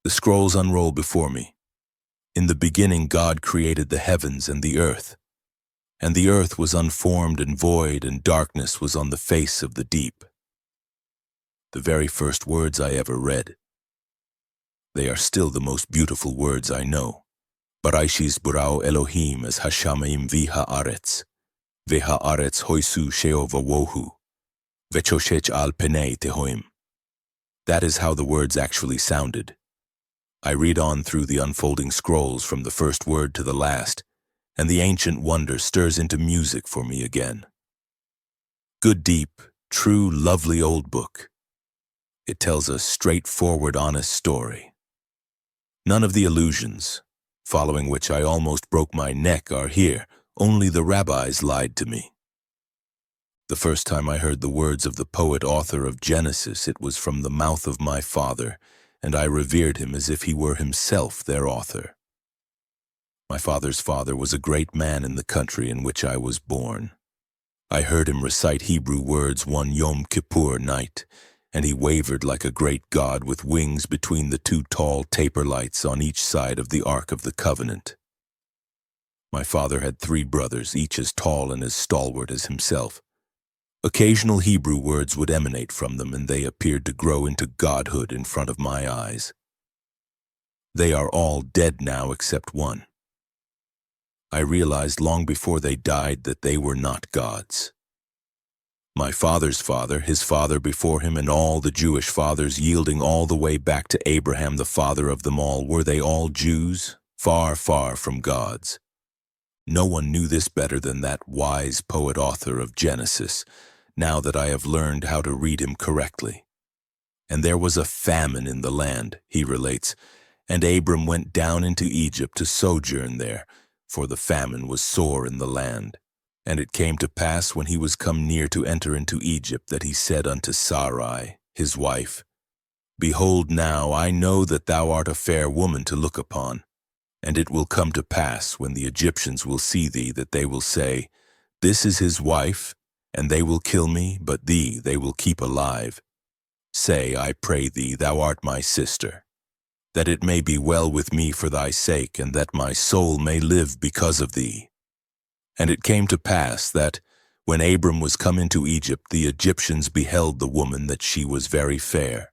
The scrolls unroll before me. In the beginning God created the heavens and the earth was unformed and void, and darkness was on the face of the deep. The very first words I ever read. They are still the most beautiful words I know. Barashis burao Elohim es hashamayim vi haaretz, ve haaretz hoisu sheova wohu, vechoshech al penei tehoim. That is how the words actually sounded. I read on through the unfolding scrolls from the first word to the last, and the ancient wonder stirs into music for me again. Good, deep, true, lovely old book. It tells a straightforward, honest story. None of the illusions, following which I almost broke my neck, are here. Only the rabbis lied to me. The first time I heard the words of the poet-author of Genesis, it was from the mouth of my father, and I revered him as if he were himself their author. My father's father was a great man in the country in which I was born. I heard him recite Hebrew words one Yom Kippur night, and he wavered like a great god with wings between the two tall taper lights on each side of the Ark of the Covenant. My father had 3 brothers, each as tall and as stalwart as himself. Occasional Hebrew words would emanate from them, and they appeared to grow into godhood in front of my eyes. They are all dead now except one. I realized long before they died that they were not gods. My father's father, his father before him, and all the Jewish fathers yielding all the way back to Abraham, the father of them all, were they all Jews? Far, far from gods. No one knew this better than that wise poet-author of Genesis, now that I have learned how to read him correctly. And there was a famine in the land, he relates, and Abram went down into Egypt to sojourn there, for the famine was sore in the land. And it came to pass, when he was come near to enter into Egypt, that he said unto Sarai, his wife, Behold now, I know that thou art a fair woman to look upon. And it will come to pass, when the Egyptians will see thee, that they will say, This is his wife, and they will kill me, but thee they will keep alive. Say, I pray thee, thou art my sister, that it may be well with me for thy sake, and that my soul may live because of thee. And it came to pass that, when Abram was come into Egypt, the Egyptians beheld the woman, that she was very fair.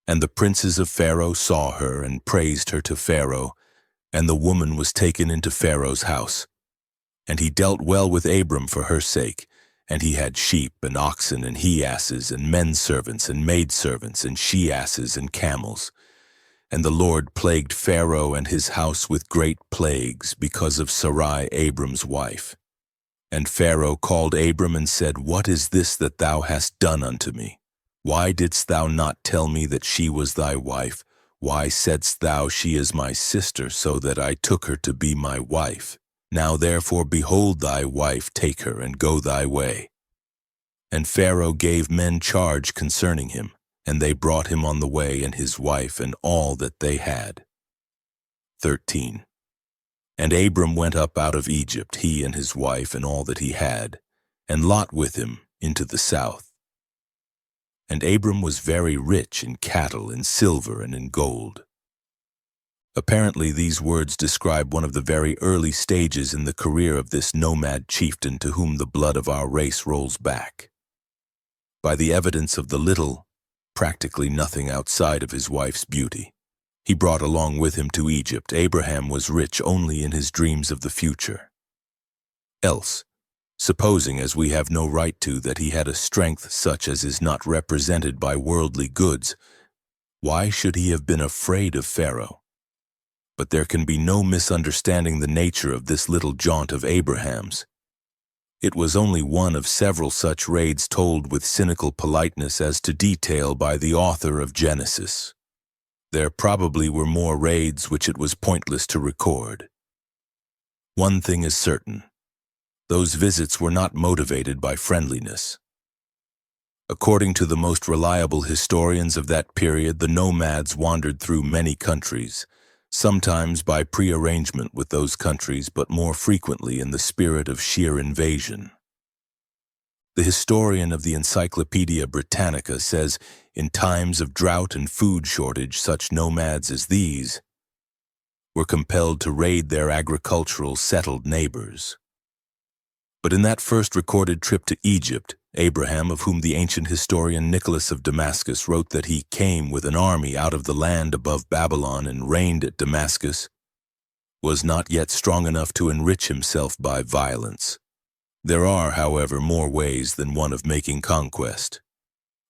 And the princes of Pharaoh saw her, and praised her to Pharaoh, and the woman was taken into Pharaoh's house. And he dealt well with Abram for her sake, and he had sheep and oxen and he-asses and men-servants and maid-servants and she-asses and camels. And the Lord plagued Pharaoh and his house with great plagues because of Sarai, Abram's wife. And Pharaoh called Abram and said, What is this that thou hast done unto me? Why didst thou not tell me that she was thy wife? Why saidst thou, She is my sister, so that I took her to be my wife? Now therefore behold thy wife, take her, and go thy way. And Pharaoh gave men charge concerning him, and they brought him on the way, and his wife, and all that they had. 13. And Abram went up out of Egypt, he and his wife, and all that he had, and Lot with him, into the south. And Abram was very rich in cattle, in silver, and in gold. Apparently these words describe one of the very early stages in the career of this nomad chieftain to whom the blood of our race rolls back. By the evidence of the little, practically nothing outside of his wife's beauty, he brought along with him to Egypt, Abraham was rich only in his dreams of the future. Else, supposing, as we have no right to, that he had a strength such as is not represented by worldly goods, why should he have been afraid of Pharaoh? But there can be no misunderstanding the nature of this little jaunt of Abraham's. It was only one of several such raids told with cynical politeness as to detail by the author of Genesis. There probably were more raids which it was pointless to record. One thing is certain. Those visits were not motivated by friendliness. According to the most reliable historians of that period, the nomads wandered through many countries, sometimes by prearrangement with those countries, but more frequently in the spirit of sheer invasion. The historian of the Encyclopedia Britannica says, in times of drought and food shortage, such nomads as these were compelled to raid their agricultural settled neighbors. But in that first recorded trip to Egypt, Abraham, of whom the ancient historian Nicholas of Damascus wrote that he came with an army out of the land above Babylon and reigned at Damascus, was not yet strong enough to enrich himself by violence. There are, however, more ways than one of making conquest.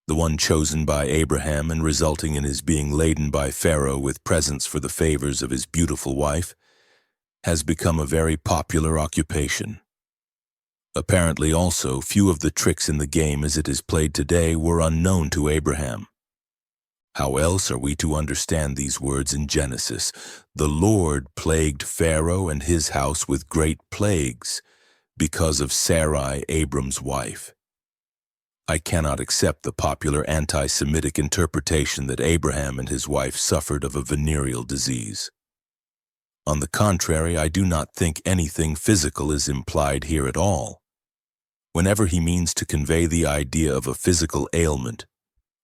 The one chosen by Abraham and resulting in his being laden by Pharaoh with presents for the favors of his beautiful wife has become a very popular occupation. Apparently also, few of the tricks in the game as it is played today were unknown to Abraham. How else are we to understand these words in Genesis? The Lord plagued Pharaoh and his house with great plagues because of Sarai, Abram's wife. I cannot accept the popular anti-Semitic interpretation that Abraham and his wife suffered of a venereal disease. On the contrary, I do not think anything physical is implied here at all. Whenever he means to convey the idea of a physical ailment,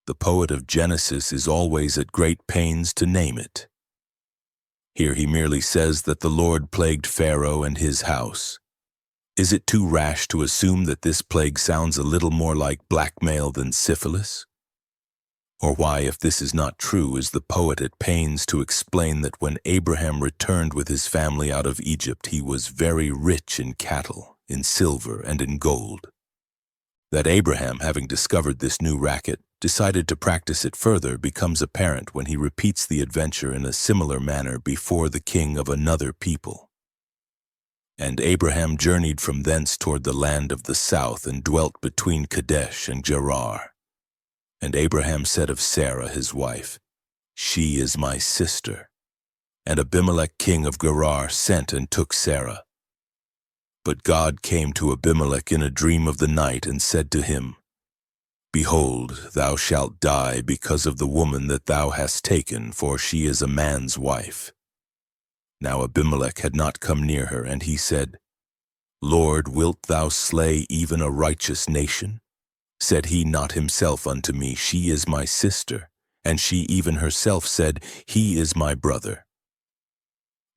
the poet of Genesis is always at great pains to name it. Here he merely says that the Lord plagued Pharaoh and his house. Is it too rash to assume that this plague sounds a little more like blackmail than syphilis? Or why, if this is not true, is the poet at pains to explain that when Abraham returned with his family out of Egypt, he was very rich in cattle, in silver, and in gold? That Abraham, having discovered this new racket, decided to practice it further becomes apparent when he repeats the adventure in a similar manner before the king of another people. And Abraham journeyed from thence toward the land of the south, and dwelt between Kadesh and Gerar. And Abraham said of Sarah his wife, She is my sister. And Abimelech king of Gerar sent and took Sarah. But God came to Abimelech in a dream of the night, and said to him, Behold, thou shalt die because of the woman that thou hast taken, for she is a man's wife. Now Abimelech had not come near her, and he said, Lord, wilt thou slay even a righteous nation? Said he not himself unto me, She is my sister? And she even herself said, He is my brother.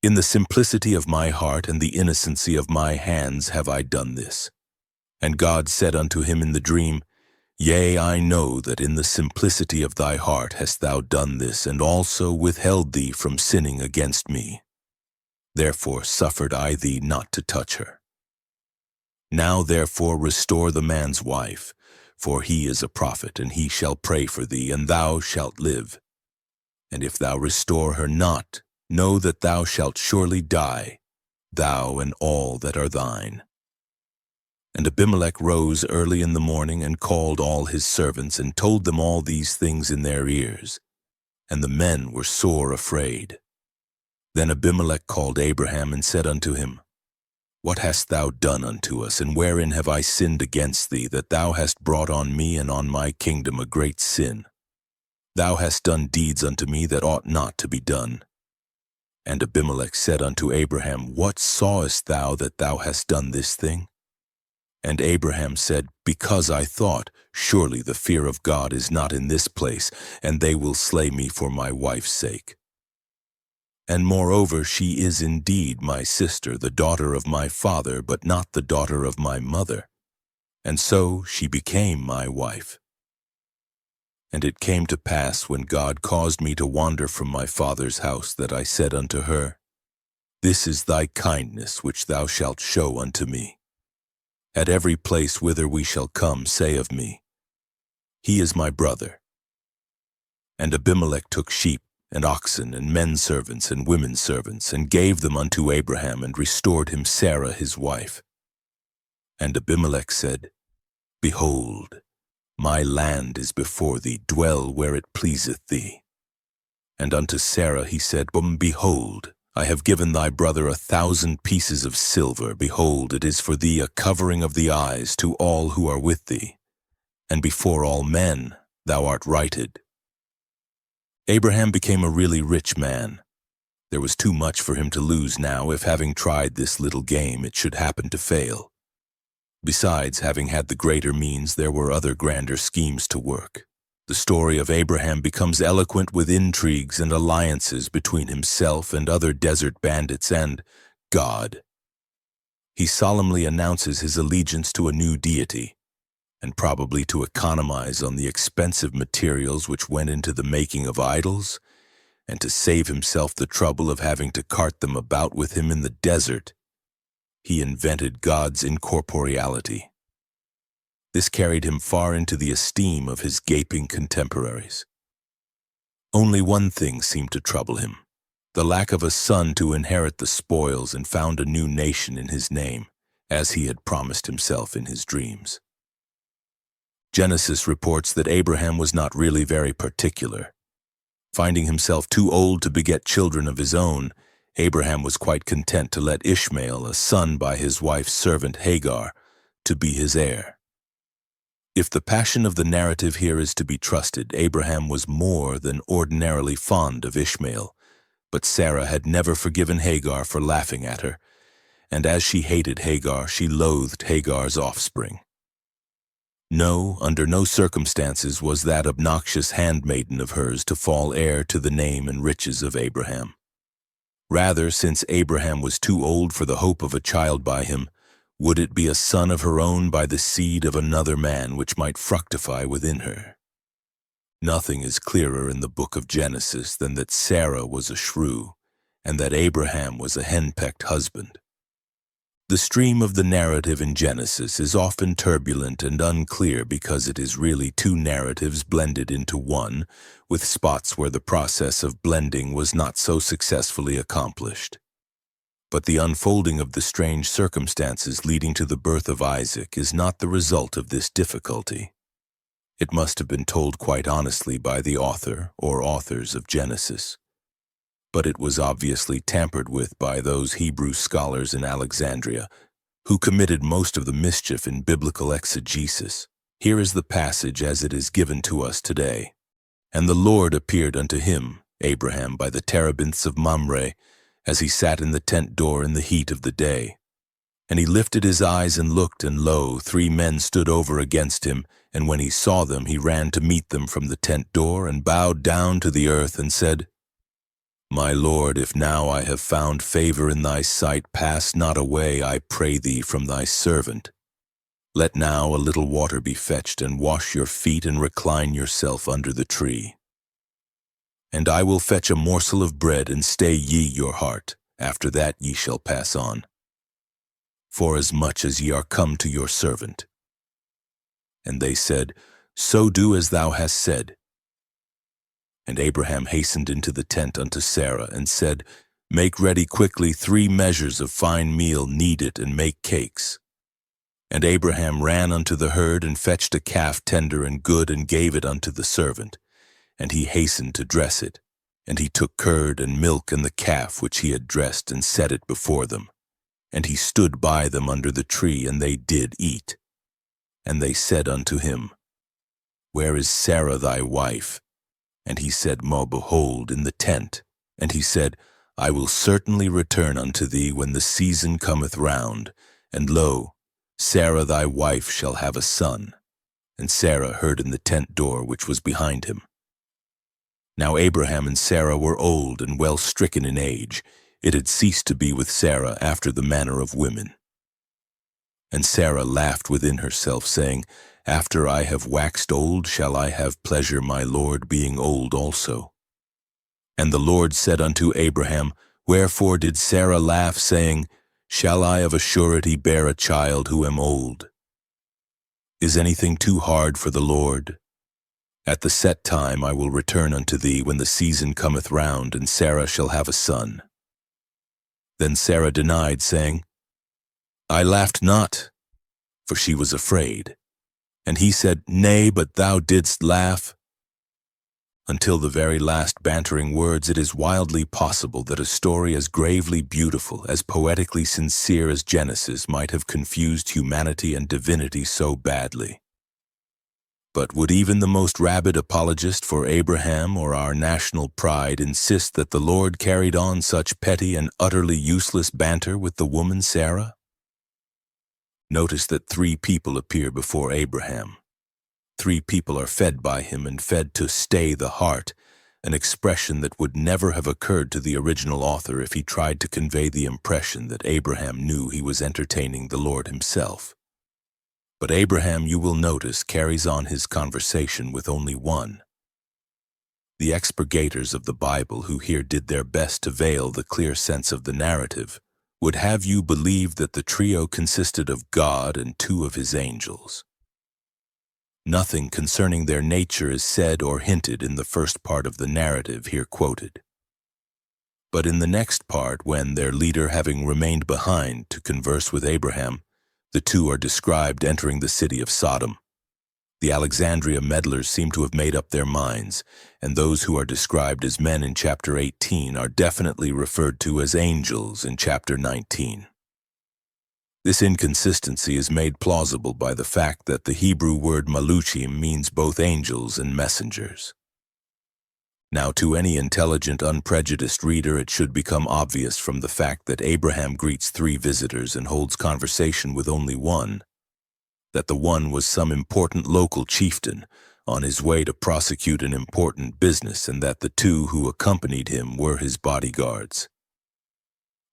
In the simplicity of my heart and the innocency of my hands have I done this. And God said unto him in the dream, Yea, I know that in the simplicity of thy heart hast thou done this, and also withheld thee from sinning against me. Therefore suffered I thee not to touch her. Now therefore restore the man's wife, for he is a prophet, and he shall pray for thee, and thou shalt live. And if thou restore her not, know that thou shalt surely die, thou and all that are thine. And Abimelech rose early in the morning, and called all his servants, and told them all these things in their ears. And the men were sore afraid. Then Abimelech called Abraham, and said unto him, What hast thou done unto us, and wherein have I sinned against thee, that thou hast brought on me and on my kingdom a great sin? Thou hast done deeds unto me that ought not to be done. And Abimelech said unto Abraham, What sawest thou that thou hast done this thing? And Abraham said, Because I thought, Surely the fear of God is not in this place, and they will slay me for my wife's sake. And moreover, she is indeed my sister, the daughter of my father, but not the daughter of my mother. And so she became my wife. And it came to pass, when God caused me to wander from my father's house, that I said unto her, This is thy kindness which thou shalt show unto me. At every place whither we shall come, say of me, He is my brother. And Abimelech took sheep, and oxen, and men servants, and women servants, and gave them unto Abraham, and restored him Sarah his wife. And Abimelech said, Behold, my land is before thee, dwell where it pleaseth thee. And unto Sarah he said, Behold, I have given thy brother 1,000 pieces of silver. Behold, it is for thee a covering of the eyes to all who are with thee, and before all men thou art righted. Abraham became a really rich man. There was too much for him to lose now, if having tried this little game it should happen to fail. Besides having had the greater means, there were other grander schemes to work. The story of Abraham becomes eloquent with intrigues and alliances between himself and other desert bandits and God. He solemnly announces his allegiance to a new deity, and probably to economize on the expensive materials which went into the making of idols, and to save himself the trouble of having to cart them about with him in the desert, he invented God's incorporeality. This carried him far into the esteem of his gaping contemporaries. Only one thing seemed to trouble him: the lack of a son to inherit the spoils and found a new nation in his name, as he had promised himself in his dreams. Genesis reports that Abraham was not really very particular. Finding himself too old to beget children of his own, Abraham was quite content to let Ishmael, a son by his wife's servant Hagar, to be his heir. If the passion of the narrative here is to be trusted, Abraham was more than ordinarily fond of Ishmael, but Sarah had never forgiven Hagar for laughing at her, and as she hated Hagar, she loathed Hagar's offspring. No, under no circumstances was that obnoxious handmaiden of hers to fall heir to the name and riches of Abraham. Rather, since Abraham was too old for the hope of a child by him, would it be a son of her own by the seed of another man which might fructify within her? Nothing is clearer in the book of Genesis than that Sarah was a shrew, and that Abraham was a henpecked husband. The stream of the narrative in Genesis is often turbulent and unclear because it is really two narratives blended into one, with spots where the process of blending was not so successfully accomplished. But the unfolding of the strange circumstances leading to the birth of Isaac is not the result of this difficulty. It must have been told quite honestly by the author or authors of Genesis. But it was obviously tampered with by those Hebrew scholars in Alexandria, who committed most of the mischief in biblical exegesis. Here is the passage as it is given to us today. And the Lord appeared unto him, Abraham, by the terebinths of Mamre, as he sat in the tent door in the heat of the day. And he lifted his eyes and looked, and lo, 3 men stood over against him, and when he saw them, he ran to meet them from the tent door, and bowed down to the earth, and said, My Lord, if now I have found favor in thy sight, pass not away, I pray thee, from thy servant. Let now a little water be fetched, and wash your feet, and recline yourself under the tree. And I will fetch a morsel of bread, and stay ye your heart. After that ye shall pass on. Forasmuch as ye are come to your servant. And they said, So do as thou hast said. And Abraham hastened into the tent unto Sarah, and said, Make ready quickly 3 measures of fine meal, knead it, and make cakes. And Abraham ran unto the herd, and fetched a calf tender and good, and gave it unto the servant. And he hastened to dress it. And he took curd and milk and the calf which he had dressed, and set it before them. And he stood by them under the tree, and they did eat. And they said unto him, Where is Sarah thy wife? And he said, Behold, in the tent. And he said, I will certainly return unto thee when the season cometh round, and lo, Sarah thy wife shall have a son. And Sarah heard in the tent door which was behind him. Now Abraham and Sarah were old and well stricken in age. It had ceased to be with Sarah after the manner of women. And Sarah laughed within herself, saying, After I have waxed old, shall I have pleasure, my Lord, being old also? And the Lord said unto Abraham, Wherefore did Sarah laugh, saying, Shall I of a surety bear a child who am old? Is anything too hard for the Lord? At the set time I will return unto thee when the season cometh round, and Sarah shall have a son. Then Sarah denied, saying, I laughed not, for she was afraid. And he said, Nay, but thou didst laugh. Until the very last bantering words, it is wildly possible that a story as gravely beautiful, as poetically sincere as Genesis might have confused humanity and divinity so badly. But would even the most rabid apologist for Abraham or our national pride insist that the Lord carried on such petty and utterly useless banter with the woman Sarah? Notice that 3 people appear before Abraham. 3 people are fed by him and fed to stay the heart, an expression that would never have occurred to the original author if he tried to convey the impression that Abraham knew he was entertaining the Lord himself. But Abraham, you will notice, carries on his conversation with only one. The expurgators of the Bible, who here did their best to veil the clear sense of the narrative, would have you believe that the trio consisted of God and 2 of his angels. Nothing concerning their nature is said or hinted in the first part of the narrative here quoted. But in the next part, when, their leader having remained behind to converse with Abraham, the 2 are described entering the city of Sodom. The Alexandria meddlers seem to have made up their minds, and those who are described as men in chapter 18 are definitely referred to as angels in chapter 19. This inconsistency is made plausible by the fact that the Hebrew word maluchim means both angels and messengers. Now, to any intelligent, unprejudiced reader, it should become obvious from the fact that Abraham greets 3 visitors and holds conversation with only one, that the one was some important local chieftain on his way to prosecute an important business, and that the 2 who accompanied him were his bodyguards.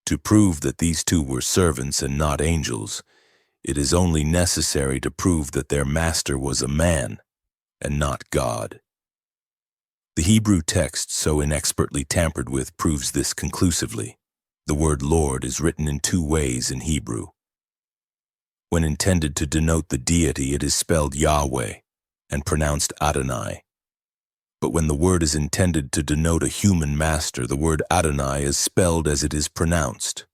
To prove that these 2 were servants and not angels, it is only necessary to prove that their master was a man and not God. The Hebrew text, so inexpertly tampered with, proves this conclusively. The word Lord is written in 2 ways in Hebrew. When intended to denote the deity, it is spelled Yahweh and pronounced Adonai. But when the word is intended to denote a human master, the word Adonai is spelled as it is pronounced.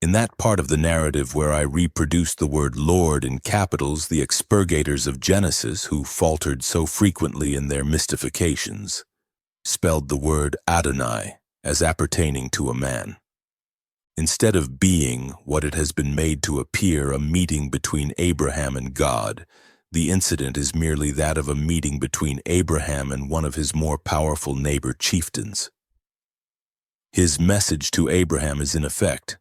In that part of the narrative where I reproduced the word Lord in capitals, the expurgators of Genesis, who faltered so frequently in their mystifications, spelled the word Adonai as appertaining to a man. Instead of being what it has been made to appear, a meeting between Abraham and God, the incident is merely that of a meeting between Abraham and one of his more powerful neighbor chieftains. His message to Abraham is in effect,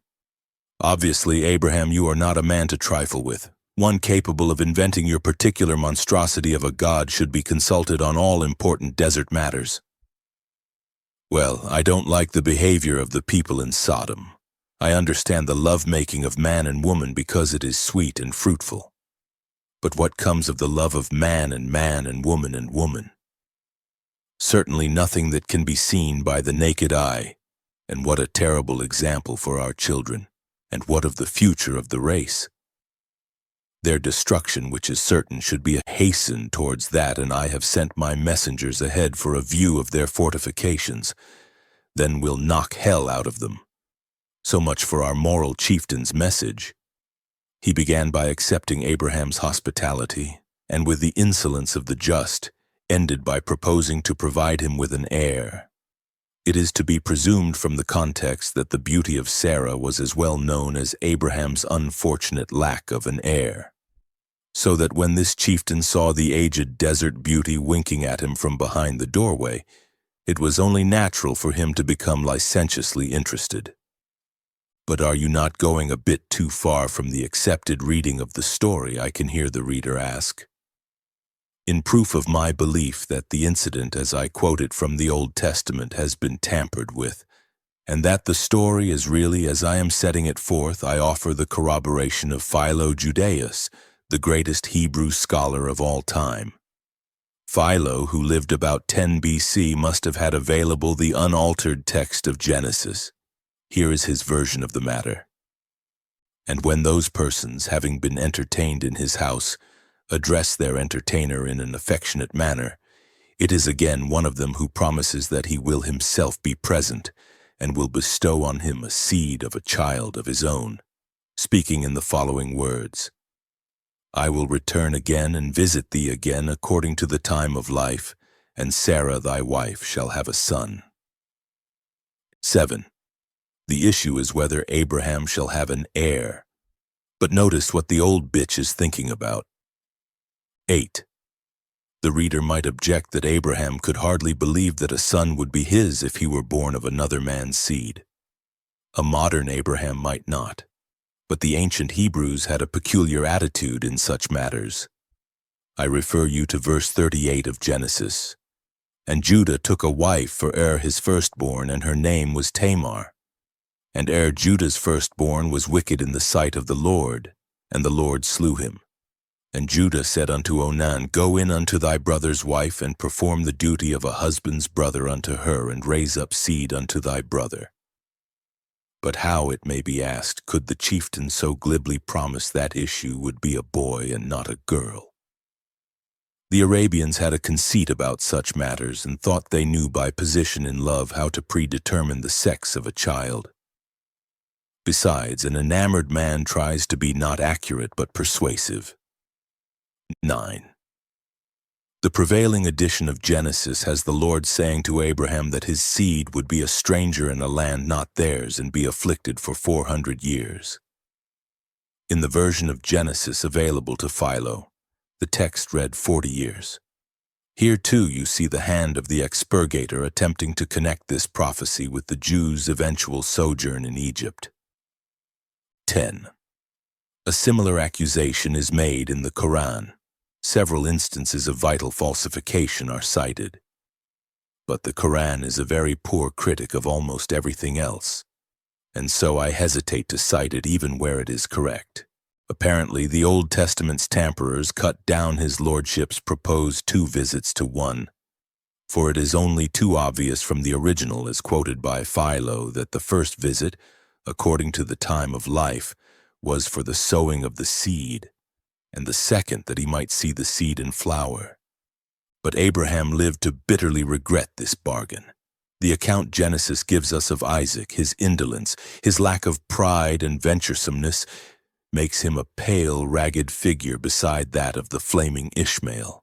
"Obviously, Abraham, you are not a man to trifle with. One capable of inventing your particular monstrosity of a god should be consulted on all important desert matters. Well, I don't like the behavior of the people in Sodom. I understand the love-making of man and woman because it is sweet and fruitful. But what comes of the love of man and woman and woman? Certainly nothing that can be seen by the naked eye, and what a terrible example for our children, and what of the future of the race? Their destruction, which is certain, should be hastened towards that, and I have sent my messengers ahead for a view of their fortifications. Then we'll knock hell out of them. So much for our moral chieftain's message." He began by accepting Abraham's hospitality, and with the insolence of the just, ended by proposing to provide him with an heir. It is to be presumed from the context that the beauty of Sarah was as well known as Abraham's unfortunate lack of an heir, so that when this chieftain saw the aged desert beauty winking at him from behind the doorway, it was only natural for him to become licentiously interested. But are you not going a bit too far from the accepted reading of the story, I can hear the reader ask. In proof of my belief that the incident, as I quote it from the Old Testament, has been tampered with, and that the story is really as I am setting it forth, I offer the corroboration of Philo Judaeus, the greatest Hebrew scholar of all time. Philo, who lived about 10 BC, must have had available the unaltered text of Genesis. Here is his version of the matter. "And when those persons, having been entertained in his house, address their entertainer in an affectionate manner, it is again one of them who promises that he will himself be present, and will bestow on him a seed of a child of his own, speaking in the following words: I will return again and visit thee again according to the time of life, and Sarah thy wife shall have a son." 7. The issue is whether Abraham shall have an heir. But notice what the old bitch is thinking about. 8. The reader might object that Abraham could hardly believe that a son would be his if he were born of another man's seed. A modern Abraham might not. But the ancient Hebrews had a peculiar attitude in such matters. I refer you to verse 38 of Genesis. And Judah took a wife for his firstborn, and her name was Tamar. And Judah's firstborn was wicked in the sight of the Lord, and the Lord slew him. And Judah said unto Onan, Go in unto thy brother's wife, and perform the duty of a husband's brother unto her, and raise up seed unto thy brother. But how, it may be asked, could the chieftain so glibly promise that issue would be a boy and not a girl? The Arabians had a conceit about such matters, and thought they knew by position in love how to predetermine the sex of a child. Besides, an enamored man tries to be not accurate but persuasive. 9. The prevailing edition of Genesis has the Lord saying to Abraham that his seed would be a stranger in a land not theirs and be afflicted for 400 years. In the version of Genesis available to Philo, the text read 40 years. Here too you see the hand of the expurgator attempting to connect this prophecy with the Jews' eventual sojourn in Egypt. 10. A similar accusation is made in the Quran. Several instances of vital falsification are cited. But the Quran is a very poor critic of almost everything else, and so I hesitate to cite it even where it is correct. Apparently, the Old Testament's tamperers cut down his lordship's proposed 2 visits to 1, for it is only too obvious from the original as quoted by Philo that the first visit, according to the time of life, was for the sowing of the seed, and the second that he might see the seed in flower. But Abraham lived to bitterly regret this bargain. The account Genesis gives us of Isaac, his indolence, his lack of pride and venturesomeness, makes him a pale, ragged figure beside that of the flaming Ishmael.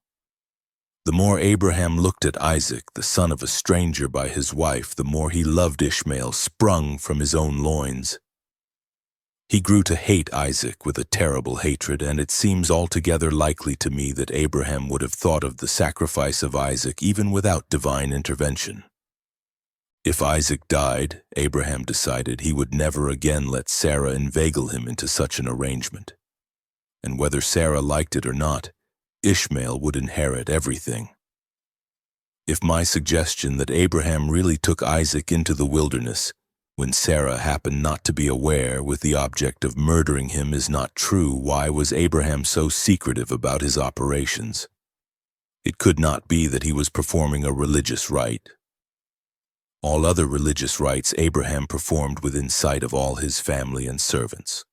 The more Abraham looked at Isaac, the son of a stranger by his wife, the more he loved Ishmael, sprung from his own loins. He grew to hate Isaac with a terrible hatred, and it seems altogether likely to me that Abraham would have thought of the sacrifice of Isaac even without divine intervention. If Isaac died, Abraham decided he would never again let Sarah inveigle him into such an arrangement. And whether Sarah liked it or not, Ishmael would inherit everything. If my suggestion that Abraham really took Isaac into the wilderness, when Sarah happened not to be aware, with the object of murdering him, is not true, why was Abraham so secretive about his operations? It could not be that he was performing a religious rite. All other religious rites Abraham performed within sight of all his family and servants.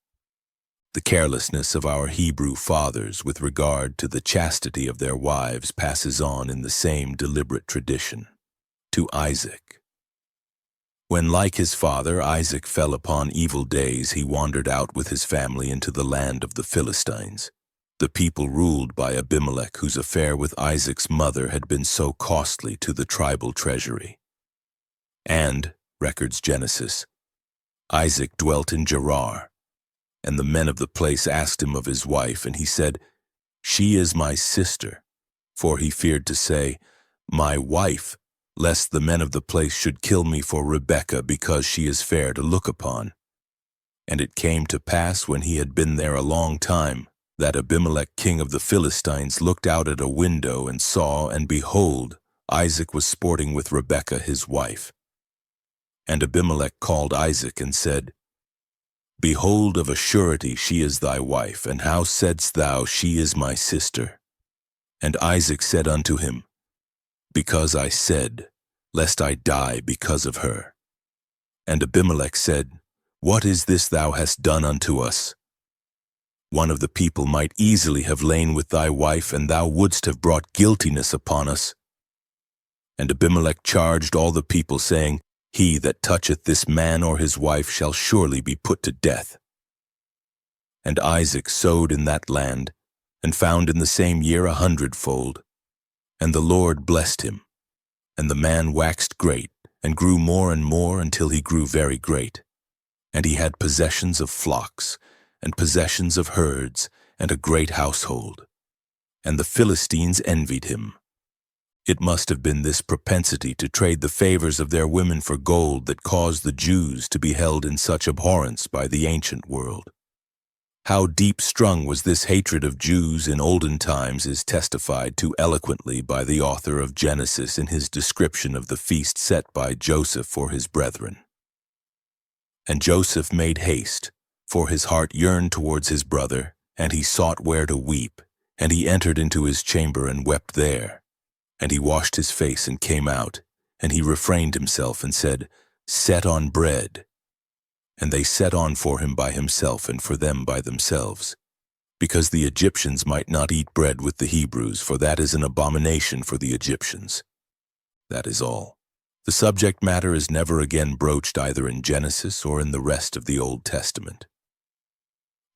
The carelessness of our Hebrew fathers with regard to the chastity of their wives passes on in the same deliberate tradition to Isaac. When, like his father, Isaac fell upon evil days, he wandered out with his family into the land of the Philistines, the people ruled by Abimelech, whose affair with Isaac's mother had been so costly to the tribal treasury. And, records Genesis, Isaac dwelt in Gerar, and the men of the place asked him of his wife, and he said, She is my sister, for he feared to say, My wife, lest the men of the place should kill me for Rebekah, because she is fair to look upon. And it came to pass, when he had been there a long time, that Abimelech king of the Philistines looked out at a window and saw, and behold, Isaac was sporting with Rebekah his wife. And Abimelech called Isaac and said, Behold, of a surety she is thy wife, and how saidst thou, She is my sister? And Isaac said unto him, Because I said, lest I die because of her. And Abimelech said, What is this thou hast done unto us? One of the people might easily have lain with thy wife, and thou wouldst have brought guiltiness upon us. And Abimelech charged all the people, saying, He that toucheth this man or his wife shall surely be put to death. And Isaac sowed in that land, and found in the same year 100-fold. And the Lord blessed him. And the man waxed great, and grew more and more, until he grew very great. And he had possessions of flocks, and possessions of herds, and a great household. And the Philistines envied him. It must have been this propensity to trade the favors of their women for gold that caused the Jews to be held in such abhorrence by the ancient world. How deep-strung was this hatred of Jews in olden times is testified to eloquently by the author of Genesis in his description of the feast set by Joseph for his brethren. And Joseph made haste, for his heart yearned towards his brother, and he sought where to weep, and he entered into his chamber and wept there. And he washed his face and came out, and he refrained himself and said, Set on bread. And they set on for him by himself and for them by themselves, because the Egyptians might not eat bread with the Hebrews, for that is an abomination for the Egyptians. That is all. The subject matter is never again broached either in Genesis or in the rest of the Old Testament.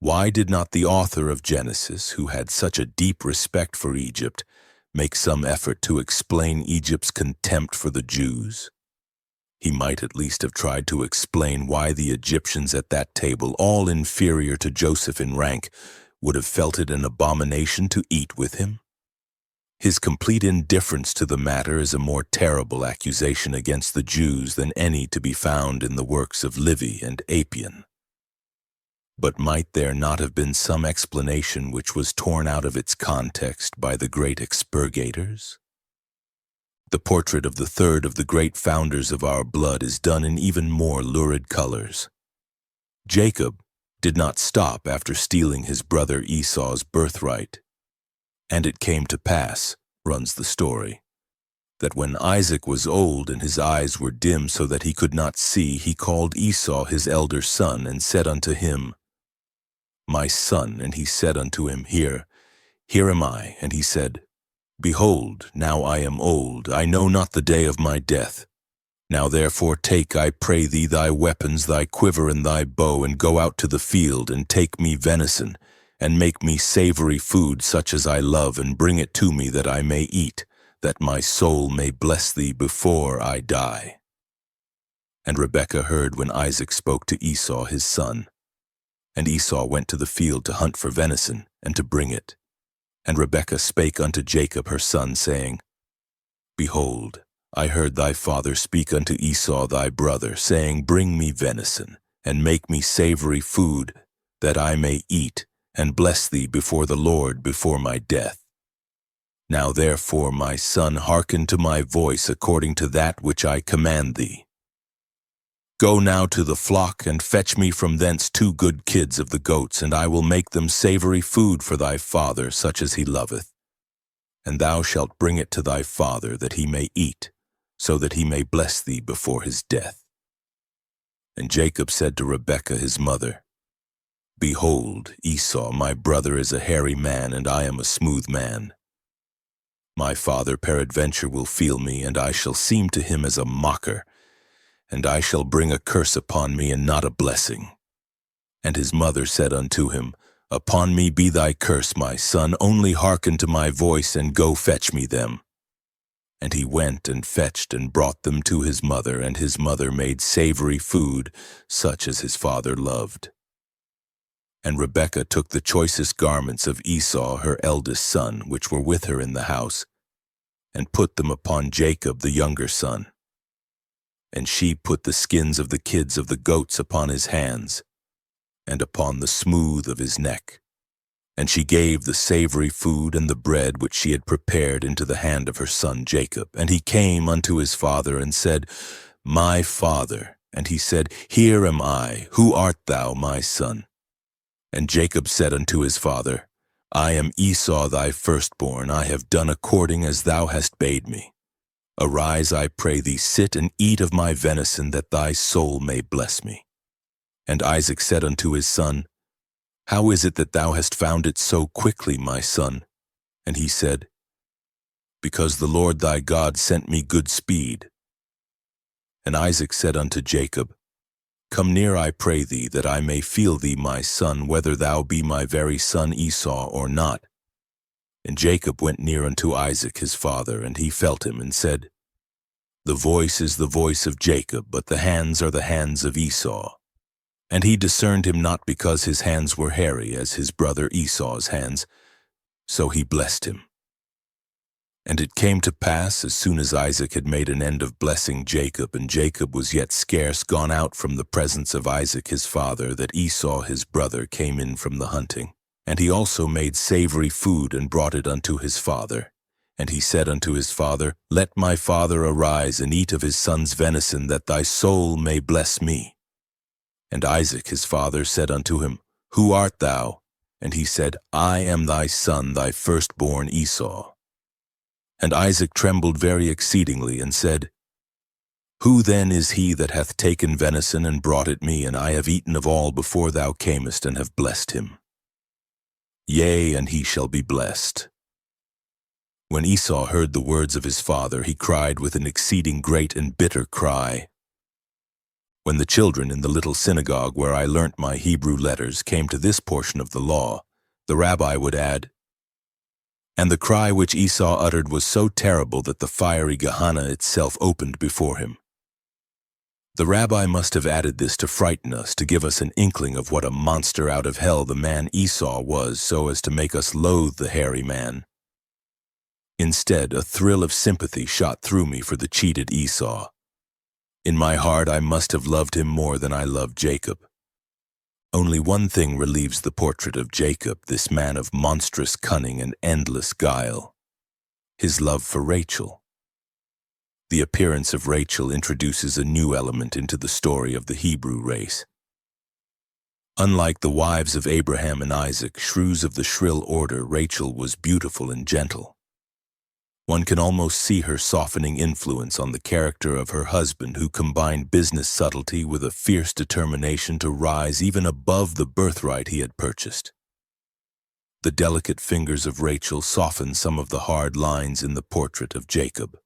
Why did not the author of Genesis, who had such a deep respect for Egypt, make some effort to explain Egypt's contempt for the Jews? He might at least have tried to explain why the Egyptians at that table, all inferior to Joseph in rank, would have felt it an abomination to eat with him. His complete indifference to the matter is a more terrible accusation against the Jews than any to be found in the works of Livy and Appian. But might there not have been some explanation which was torn out of its context by the great expurgators? The portrait of the third of the great founders of our blood is done in even more lurid colors. Jacob did not stop after stealing his brother Esau's birthright. And it came to pass, runs the story, that when Isaac was old and his eyes were dim so that he could not see, he called Esau his elder son and said unto him, My son. And he said unto him, Here am I. And he said, Behold, now I am old, I know not the day of my death. Now therefore take, I pray thee, thy weapons, thy quiver and thy bow, and go out to the field, and take me venison, and make me savory food such as I love, and bring it to me that I may eat, that my soul may bless thee before I die. And Rebekah heard when Isaac spoke to Esau his son. And Esau went to the field to hunt for venison, and to bring it. And Rebekah spake unto Jacob her son, saying, Behold, I heard thy father speak unto Esau thy brother, saying, Bring me venison, and make me savory food, that I may eat, and bless thee before the Lord before my death. Now therefore, my son, hearken to my voice according to that which I command thee. Go now to the flock, and fetch me from thence 2 good kids of the goats, and I will make them savory food for thy father, such as he loveth. And thou shalt bring it to thy father, that he may eat, so that he may bless thee before his death. And Jacob said to Rebekah his mother, Behold, Esau my brother is a hairy man, and I am a smooth man. My father peradventure will feel me, and I shall seem to him as a mocker, and I shall bring a curse upon me, and not a blessing. And his mother said unto him, Upon me be thy curse, my son, only hearken to my voice, and go fetch me them. And he went and fetched and brought them to his mother, and his mother made savory food, such as his father loved. And Rebekah took the choicest garments of Esau her eldest son, which were with her in the house, and put them upon Jacob the younger son. And she put the skins of the kids of the goats upon his hands, and upon the smooth of his neck. And she gave the savory food and the bread which she had prepared into the hand of her son Jacob. And he came unto his father and said, My father. And he said, Here am I. Who art thou, my son? And Jacob said unto his father, I am Esau thy firstborn. I have done according as thou hast bade me. Arise, I pray thee, sit and eat of my venison, that thy soul may bless me. And Isaac said unto his son, How is it that thou hast found it so quickly, my son? And he said, Because the Lord thy God sent me good speed. And Isaac said unto Jacob, Come near, I pray thee, that I may feel thee, my son, whether thou be my very son Esau or not. And Jacob went near unto Isaac his father, and he felt him, and said, The voice is the voice of Jacob, but the hands are the hands of Esau. And he discerned him not because his hands were hairy as his brother Esau's hands, so he blessed him. And it came to pass, as soon as Isaac had made an end of blessing Jacob, and Jacob was yet scarce gone out from the presence of Isaac his father, that Esau his brother came in from the hunting. And he also made savory food, and brought it unto his father. And he said unto his father, Let my father arise, and eat of his son's venison, that thy soul may bless me. And Isaac his father said unto him, Who art thou? And he said, I am thy son, thy firstborn Esau. And Isaac trembled very exceedingly, and said, Who then is he that hath taken venison and brought it me, and I have eaten of all before thou camest, and have blessed him? Yea, and he shall be blessed. When Esau heard the words of his father, he cried with an exceeding great and bitter cry. When the children in the little synagogue where I learnt my Hebrew letters came to this portion of the law, the rabbi would add, And the cry which Esau uttered was so terrible that the fiery Gehenna itself opened before him. The rabbi must have added this to frighten us, to give us an inkling of what a monster out of hell the man Esau was, so as to make us loathe the hairy man. Instead, a thrill of sympathy shot through me for the cheated Esau. In my heart I must have loved him more than I loved Jacob. Only one thing relieves the portrait of Jacob, this man of monstrous cunning and endless guile: his love for Rachel. The appearance of Rachel introduces a new element into the story of the Hebrew race. Unlike the wives of Abraham and Isaac, shrews of the shrill order, Rachel was beautiful and gentle. One can almost see her softening influence on the character of her husband, who combined business subtlety with a fierce determination to rise even above the birthright he had purchased. The delicate fingers of Rachel softened some of the hard lines in the portrait of Jacob.